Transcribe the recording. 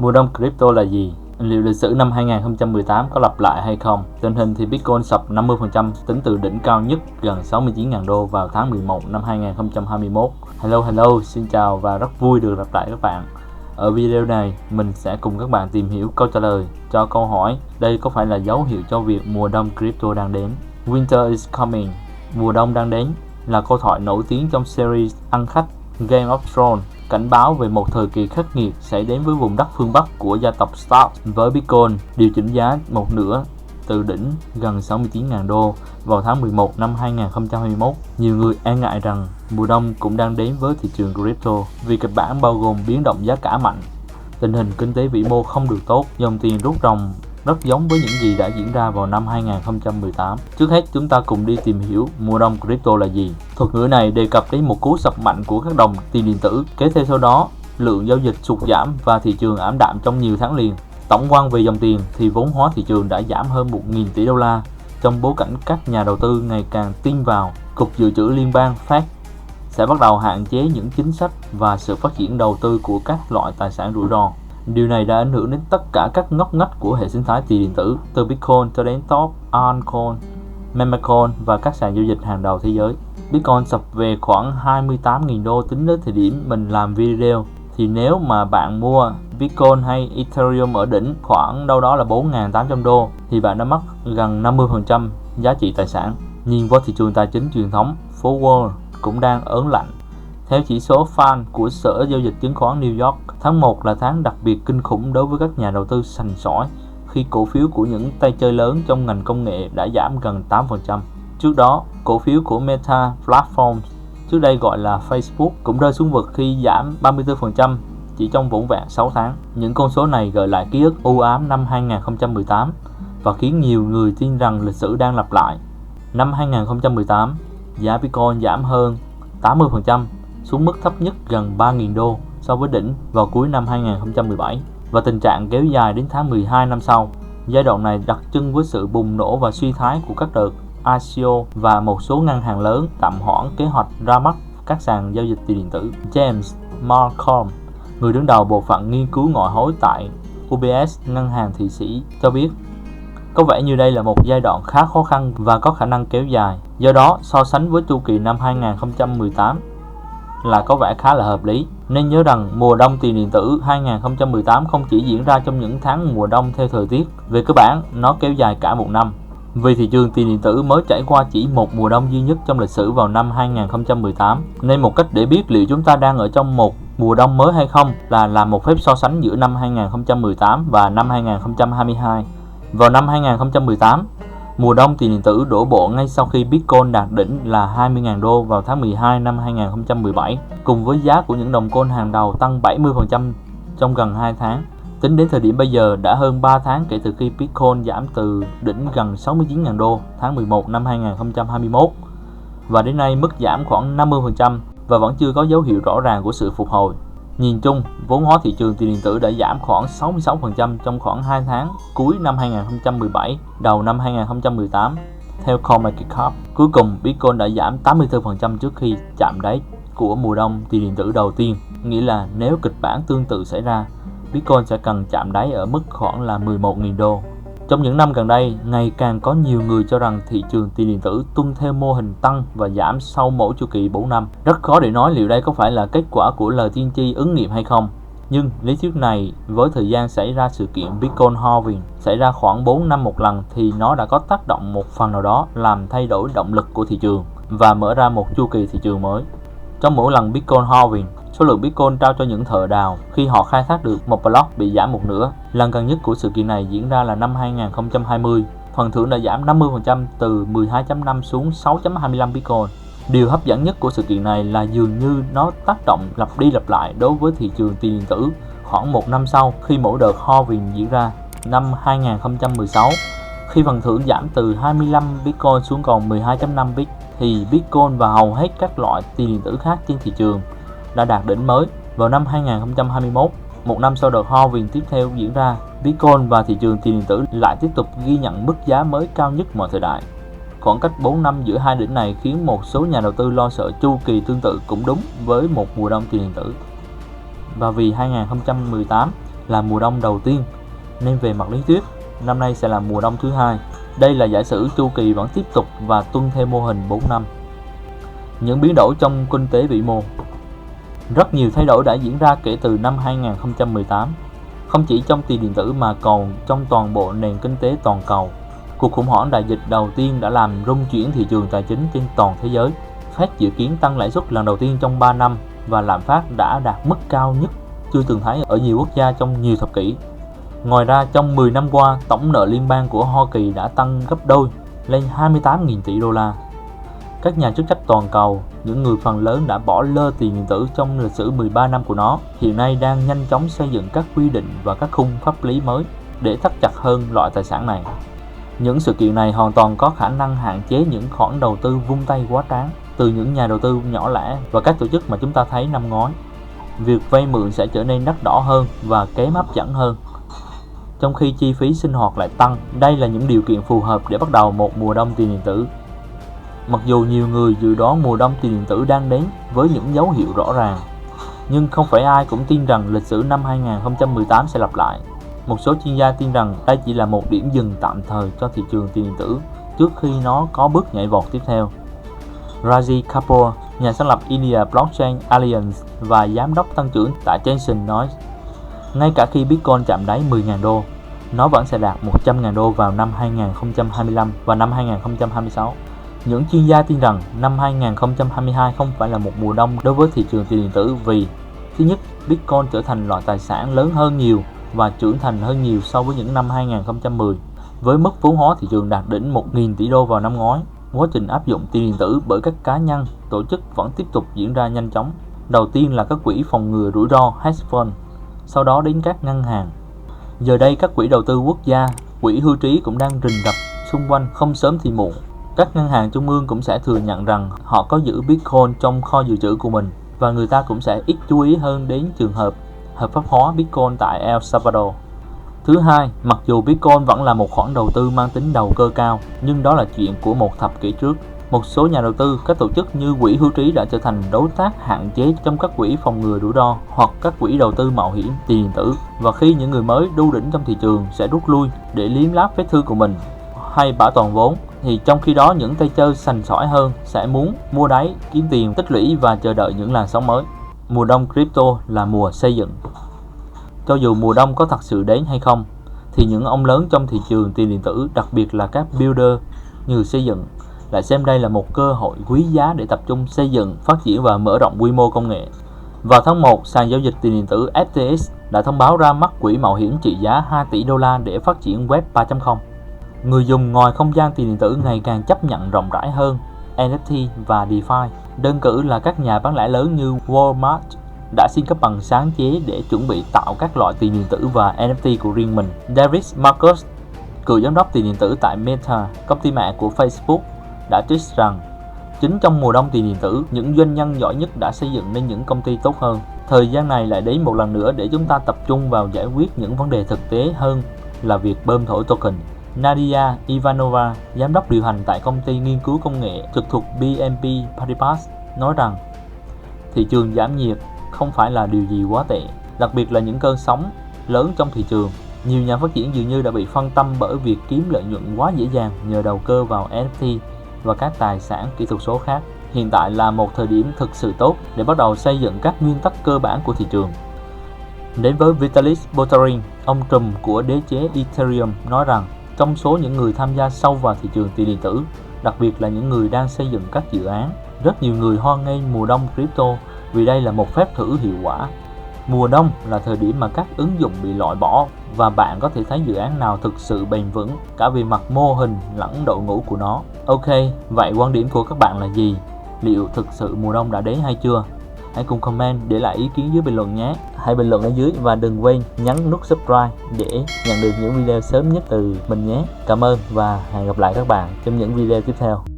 Mùa đông crypto là gì? Liệu lịch sử năm 2018 có lặp lại hay không? Tình hình thì Bitcoin sập 50% tính từ đỉnh cao nhất gần 69.000 đô vào tháng 11 năm 2021. Hello, xin chào và rất vui được gặp lại các bạn. Ở video này, mình sẽ cùng các bạn tìm hiểu câu trả lời cho câu hỏi đây có phải là dấu hiệu cho việc mùa đông crypto đang đến? Winter is coming. Mùa đông đang đến là câu thoại nổi tiếng trong series ăn khách Game of Thrones, cảnh báo về một thời kỳ khắc nghiệt sẽ đến với vùng đất phương Bắc của gia tộc Stark, với Bitcoin điều chỉnh giá một nửa từ đỉnh gần 69.000 đô vào tháng 11 năm 2021. Nhiều người e ngại rằng mùa đông cũng đang đến với thị trường crypto vì kịch bản bao gồm biến động giá cả mạnh, tình hình kinh tế vĩ mô không được tốt, dòng tiền rút ròng rất giống với những gì đã diễn ra vào năm 2018. Trước hết, chúng ta cùng đi tìm hiểu mùa đông crypto là gì. Thuật ngữ này đề cập đến một cú sập mạnh của các đồng tiền điện tử, kế theo sau đó lượng giao dịch sụt giảm và thị trường ảm đạm trong nhiều tháng liền. Tổng quan về dòng tiền thì vốn hóa thị trường đã giảm hơn 1.000 tỷ đô la trong bối cảnh các nhà đầu tư ngày càng tin vào Cục Dự trữ Liên bang Fed sẽ bắt đầu hạn chế những chính sách và sự phát triển đầu tư của các loại tài sản rủi ro. Điều này đã ảnh hưởng đến tất cả các ngóc ngách của hệ sinh thái tiền điện tử, từ Bitcoin cho đến Top, Altcoin, Memecoin và các sàn giao dịch hàng đầu thế giới. Bitcoin sập về khoảng 28.000 đô tính đến thời điểm mình làm video. Thì nếu mà bạn mua Bitcoin hay Ethereum ở đỉnh khoảng đâu đó là 4.800 đô thì bạn đã mất gần 50% giá trị tài sản. Nhìn vào thị trường tài chính truyền thống, phố Wall cũng đang ớn lạnh. Theo chỉ số FAN của Sở Giao dịch Chứng khoán New York, tháng 1 là tháng đặc biệt kinh khủng đối với các nhà đầu tư sành sỏi khi cổ phiếu của những tay chơi lớn trong ngành công nghệ đã giảm gần 8%. Trước đó, cổ phiếu của Meta Platforms, trước đây gọi là Facebook, cũng rơi xuống vực khi giảm 34% chỉ trong vỏn vẹn 6 tháng. Những con số này gợi lại ký ức u ám năm 2018 và khiến nhiều người tin rằng lịch sử đang lặp lại. Năm 2018, giá Bitcoin giảm hơn 80% xuống mức thấp nhất gần 3.000 đô so với đỉnh vào cuối năm 2017 và tình trạng kéo dài đến tháng 12 năm sau. Giai đoạn này đặc trưng với sự bùng nổ và suy thoái của các đợt ICO và một số ngân hàng lớn tạm hoãn kế hoạch ra mắt các sàn giao dịch tiền điện tử. James Malcolm, người đứng đầu bộ phận nghiên cứu ngoại hối tại UBS, ngân hàng Thụy Sĩ, cho biết có vẻ như đây là một giai đoạn khá khó khăn và có khả năng kéo dài. Do đó, so sánh với chu kỳ năm 2018 là có vẻ khá là hợp lý. Nên nhớ rằng mùa đông tiền điện tử 2018 không chỉ diễn ra trong những tháng mùa đông theo thời tiết. Về cơ bản, nó kéo dài cả một năm. Vì thị trường tiền điện tử mới trải qua chỉ một mùa đông duy nhất trong lịch sử vào năm 2018, nên một cách để biết liệu chúng ta đang ở trong một mùa đông mới hay không là làm một phép so sánh giữa năm 2018 và năm 2022. Vào năm 2018, mùa đông tiền điện tử đổ bộ ngay sau khi Bitcoin đạt đỉnh là 20.000 đô vào tháng 12 năm 2017, cùng với giá của những đồng coin hàng đầu tăng 70% trong gần 2 tháng. Tính đến thời điểm bây giờ đã hơn 3 tháng kể từ khi Bitcoin giảm từ đỉnh gần 69.000 đô tháng 11 năm 2021 và đến nay mức giảm khoảng 50% và vẫn chưa có dấu hiệu rõ ràng của sự phục hồi. Nhìn chung, vốn hóa thị trường tiền điện tử đã giảm khoảng 66% trong khoảng 2 tháng cuối năm 2017, đầu năm 2018, theo CoinMarketCap. Cuối cùng, Bitcoin đã giảm 84% trước khi chạm đáy của mùa đông tiền điện tử đầu tiên, nghĩa là nếu kịch bản tương tự xảy ra, Bitcoin sẽ cần chạm đáy ở mức khoảng là 11.000 đô. Trong những năm gần đây, ngày càng có nhiều người cho rằng thị trường tiền điện tử tuân theo mô hình tăng và giảm sau mỗi chu kỳ 4 năm. Rất khó để nói liệu đây có phải là kết quả của lời tiên tri ứng nghiệm hay không. Nhưng lý thuyết này với thời gian xảy ra sự kiện Bitcoin halving xảy ra khoảng 4 năm một lần thì nó đã có tác động một phần nào đó làm thay đổi động lực của thị trường và mở ra một chu kỳ thị trường mới. Trong mỗi lần Bitcoin halving, số lượng Bitcoin trao cho những thợ đào khi họ khai thác được một block bị giảm một nửa. Lần gần nhất của sự kiện này diễn ra là năm 2020. Phần thưởng đã giảm 50% từ 12.5 xuống 6.25 Bitcoin. Điều hấp dẫn nhất của sự kiện này là dường như nó tác động lặp đi lặp lại đối với thị trường tiền điện tử khoảng một năm sau khi mỗi đợt halving diễn ra. Năm 2016, khi phần thưởng giảm từ 25 Bitcoin xuống còn 12.5 Bit, thì Bitcoin và hầu hết các loại tiền điện tử khác trên thị trường đã đạt đỉnh mới. Vào năm 2021, một năm sau đợt halving tiếp theo diễn ra, Bitcoin và thị trường tiền điện tử lại tiếp tục ghi nhận mức giá mới cao nhất mọi thời đại. Khoảng cách 4 năm giữa hai đỉnh này khiến một số nhà đầu tư lo sợ chu kỳ tương tự cũng đúng với một mùa đông tiền điện tử. Và vì 2018 là mùa đông đầu tiên, nên về mặt lý thuyết, năm nay sẽ là mùa đông thứ hai. Đây là giả sử chu kỳ vẫn tiếp tục và tuân theo mô hình 4 năm. Những biến đổi trong kinh tế vĩ mô. Rất nhiều thay đổi đã diễn ra kể từ năm 2018, không chỉ trong tiền điện tử mà còn trong toàn bộ nền kinh tế toàn cầu. Cuộc khủng hoảng đại dịch đầu tiên đã làm rung chuyển thị trường tài chính trên toàn thế giới. Fed dự kiến tăng lãi suất lần đầu tiên trong 3 năm và lạm phát đã đạt mức cao nhất chưa từng thấy ở nhiều quốc gia trong nhiều thập kỷ. Ngoài ra, trong 10 năm qua, tổng nợ liên bang của Hoa Kỳ đã tăng gấp đôi lên 28.000 tỷ đô la. Các nhà chức trách toàn cầu, những người phần lớn đã bỏ lơ tiền điện tử trong lịch sử 13 năm của nó, hiện nay đang nhanh chóng xây dựng các quy định và các khung pháp lý mới để thắt chặt hơn loại tài sản này. Những sự kiện này hoàn toàn có khả năng hạn chế những khoản đầu tư vung tay quá tráng từ những nhà đầu tư nhỏ lẻ và các tổ chức mà chúng ta thấy năm ngoái. Việc vay mượn sẽ trở nên đắt đỏ hơn và kém hấp dẫn hơn, trong khi chi phí sinh hoạt lại tăng. Đây là những điều kiện phù hợp để bắt đầu một mùa đông tiền điện tử. Mặc dù nhiều người dự đoán mùa đông tiền điện tử đang đến với những dấu hiệu rõ ràng, nhưng không phải ai cũng tin rằng lịch sử năm 2018 sẽ lặp lại. Một số chuyên gia tin rằng đây chỉ là một điểm dừng tạm thời cho thị trường tiền điện tử trước khi nó có bước nhảy vọt tiếp theo. Raji Kapoor, nhà sáng lập India Blockchain Alliance và giám đốc tăng trưởng tại Jensen nói, ngay cả khi Bitcoin chạm đáy 10.000 đô, nó vẫn sẽ đạt 100.000 đô vào năm 2025 và năm 2026. Những chuyên gia tin rằng năm 2022 không phải là một mùa đông đối với thị trường tiền điện tử vì, thứ nhất, Bitcoin trở thành loại tài sản lớn hơn nhiều và trưởng thành hơn nhiều so với những năm 2010. Với mức vốn hóa thị trường đạt đỉnh 1.000 tỷ đô vào năm ngoái, quá trình áp dụng tiền điện tử bởi các cá nhân, tổ chức vẫn tiếp tục diễn ra nhanh chóng. Đầu tiên là các quỹ phòng ngừa rủi ro hedge fund, sau đó đến các ngân hàng. Giờ đây các quỹ đầu tư quốc gia, quỹ hưu trí cũng đang rình rập xung quanh không sớm thì muộn. Các ngân hàng trung ương cũng sẽ thừa nhận rằng họ có giữ Bitcoin trong kho dự trữ của mình và người ta cũng sẽ ít chú ý hơn đến trường hợp hợp pháp hóa Bitcoin tại El Salvador. Thứ hai, mặc dù Bitcoin vẫn là một khoản đầu tư mang tính đầu cơ cao, nhưng đó là chuyện của một thập kỷ trước. Một số nhà đầu tư, các tổ chức như quỹ hưu trí đã trở thành đối tác hạn chế trong các quỹ phòng ngừa rủi ro hoặc các quỹ đầu tư mạo hiểm tiền điện tử, và khi những người mới đu đỉnh trong thị trường sẽ rút lui để liếm láp vết thương của mình hay bảo toàn vốn, thì trong khi đó những tay chơi sành sỏi hơn sẽ muốn mua đáy, kiếm tiền tích lũy và chờ đợi những làn sóng mới. Mùa đông crypto là mùa xây dựng. Cho dù mùa đông có thật sự đến hay không, thì những ông lớn trong thị trường tiền điện tử, đặc biệt là các builder như xây dựng, lại xem đây là một cơ hội quý giá để tập trung xây dựng, phát triển và mở rộng quy mô công nghệ. Vào tháng 1, sàn giao dịch tiền điện tử FTX đã thông báo ra mắt quỹ mạo hiểm trị giá 2 tỷ đô la để phát triển Web 3.0. Người dùng ngoài không gian tiền điện tử ngày càng chấp nhận rộng rãi hơn NFT và DeFi. Đơn cử là các nhà bán lẻ lớn như Walmart đã xin cấp bằng sáng chế để chuẩn bị tạo các loại tiền điện tử và NFT của riêng mình. David Marcus, cựu giám đốc tiền điện tử tại Meta, công ty mẹ của Facebook, đã tweet rằng chính trong mùa đông tiền điện tử, những doanh nhân giỏi nhất đã xây dựng nên những công ty tốt hơn. Thời gian này lại đến một lần nữa để chúng ta tập trung vào giải quyết những vấn đề thực tế hơn là việc bơm thổi token. Nadia Ivanova, giám đốc điều hành tại công ty nghiên cứu công nghệ trực thuộc BNP Paribas, nói rằng thị trường giảm nhiệt không phải là điều gì quá tệ, đặc biệt là những cơn sóng lớn trong thị trường. Nhiều nhà phát triển dường như đã bị phân tâm bởi việc kiếm lợi nhuận quá dễ dàng nhờ đầu cơ vào NFT và các tài sản kỹ thuật số khác. Hiện tại là một thời điểm thực sự tốt để bắt đầu xây dựng các nguyên tắc cơ bản của thị trường. Đến với Vitalik Buterin, ông trùm của đế chế Ethereum, nói rằng trong số những người tham gia sâu vào thị trường tiền điện tử, đặc biệt là những người đang xây dựng các dự án, rất nhiều người hoan nghênh mùa đông crypto vì đây là một phép thử hiệu quả. Mùa đông là thời điểm mà các ứng dụng bị loại bỏ và bạn có thể thấy dự án nào thực sự bền vững cả về mặt mô hình lẫn đội ngũ của nó. Ok, vậy quan điểm của các bạn là gì? Liệu thực sự mùa đông đã đến hay chưa? Hãy cùng comment để lại ý kiến dưới bình luận nhé. Hãy bình luận ở dưới và đừng quên nhấn nút subscribe để nhận được những video sớm nhất từ mình nhé. Cảm ơn và hẹn gặp lại các bạn trong những video tiếp theo.